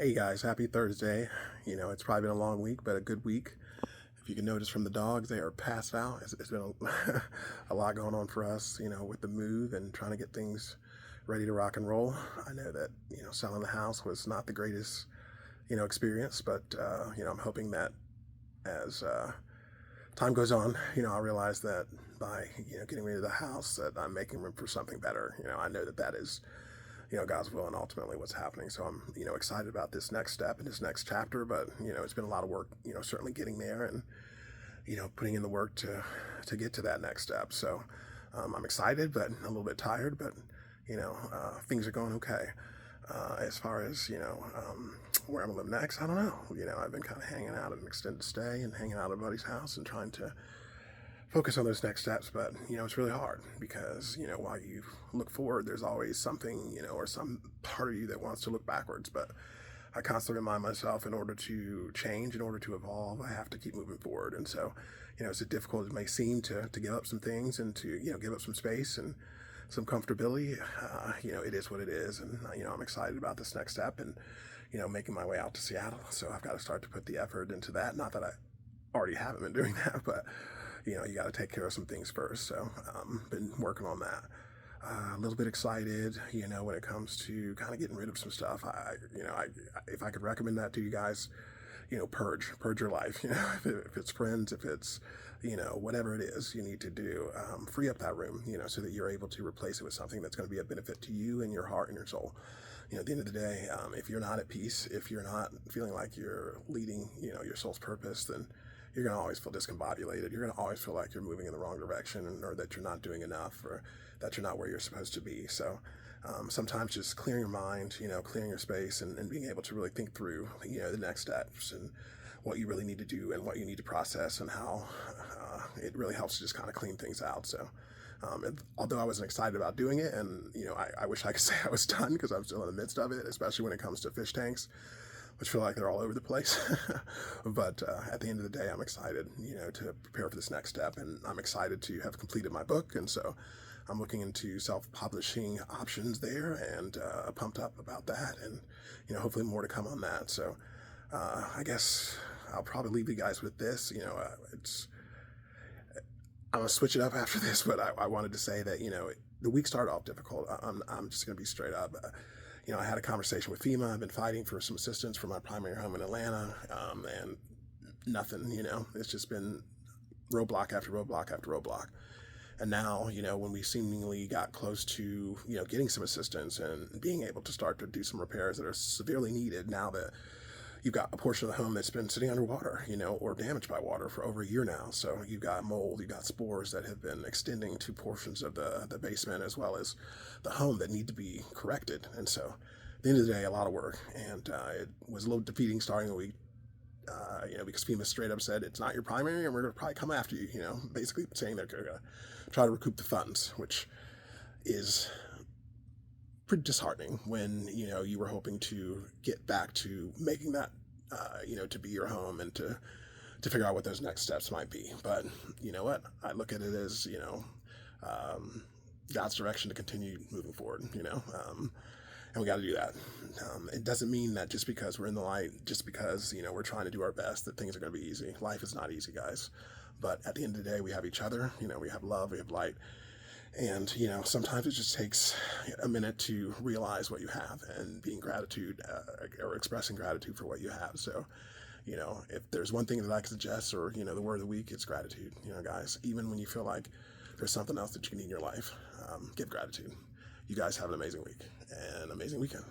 Hey guys, happy Thursday. It's probably been a long week, but a good week. If you can notice from the dogs, they are passed out. It's been a lot going on for us, with the move and trying to get things ready to rock and roll. I know that, selling the house was not the greatest, experience, but, I'm hoping that as time goes on, I realize that by, getting rid of the house, that I'm making room for something better. I know that that is God's will and ultimately what's happening. So I'm, excited about this next step and this next chapter, but, it's been a lot of work, certainly getting there and, putting in the work to get to that next step. So I'm excited, but a little bit tired, but, things are going okay. As far as, where I'm gonna live next, I don't know. I've been kind of hanging out at an extended stay and hanging out at a buddy's house and trying to focus on those next steps. But it's really hard because while you look forward, there's always something, or some part of you that wants to look backwards. But I constantly remind myself, in order to change, in order to evolve, I have to keep moving forward. And so as difficult as it may seem to give up some things and to give up some space and some comfortability, it is what it is. And I'm excited about this next step and making my way out to Seattle. So I've got to start to put the effort into that. Not that I already haven't been doing that, but you got to take care of some things first. So been working on that. A little bit excited, when it comes to kind of getting rid of some stuff. If I could recommend that to you guys, purge your life. If it's friends, if it's, whatever it is you need to do, free up that room, so that you're able to replace it with something that's going to be a benefit to you and your heart and your soul. At the end of the day, if you're not at peace, if you're not feeling like you're leading, your soul's purpose, then you're going to always feel discombobulated. You're going to always feel like you're moving in the wrong direction, or that you're not doing enough, or that you're not where you're supposed to be. So sometimes just clearing your mind, clearing your space and being able to really think through, the next steps and what you really need to do and what you need to process and how it really helps to just kind of clean things out. So although I wasn't excited about doing it, and I wish I could say I was done because I'm still in the midst of it, especially when it comes to fish tanks, which feel like they're all over the place. But at the end of the day, I'm excited, to prepare for this next step, and I'm excited to have completed my book. And so I'm looking into self-publishing options there, and pumped up about that, and hopefully more to come on that. So I guess I'll probably leave you guys with this. I'm gonna switch it up after this, but I wanted to say that the week started off difficult. I'm just gonna be straight up. I had a conversation with FEMA. I've been fighting for some assistance for my primary home in Atlanta, and nothing. It's just been roadblock after roadblock after roadblock. And now, when we seemingly got close to, getting some assistance and being able to start to do some repairs that are severely needed, now that you've got a portion of the home that's been sitting underwater, or damaged by water for over a year now. So you've got mold, you've got spores that have been extending to portions of the basement as well as the home that need to be corrected. And so at the end of the day, a lot of work. And it was a little defeating starting the week, because FEMA straight up said, it's not your primary and we're going to probably come after you, basically saying they're going to try to recoup the funds, which is pretty disheartening when you were hoping to get back to making that to be your home and to figure out what those next steps might be. But you know what, I look at it as God's direction to continue moving forward, and we got to do that. It doesn't mean that just because we're in the light, just because we're trying to do our best, that things are going to be easy. Life is not easy, guys, but at the end of the day, we have each other. We have love, we have light. And, sometimes it just takes a minute to realize what you have and being gratitude, or expressing gratitude for what you have. So, if there's one thing that I can suggest, or, the word of the week, it's gratitude. Guys, even when you feel like there's something else that you need in your life, give gratitude. You guys have an amazing week and amazing weekend.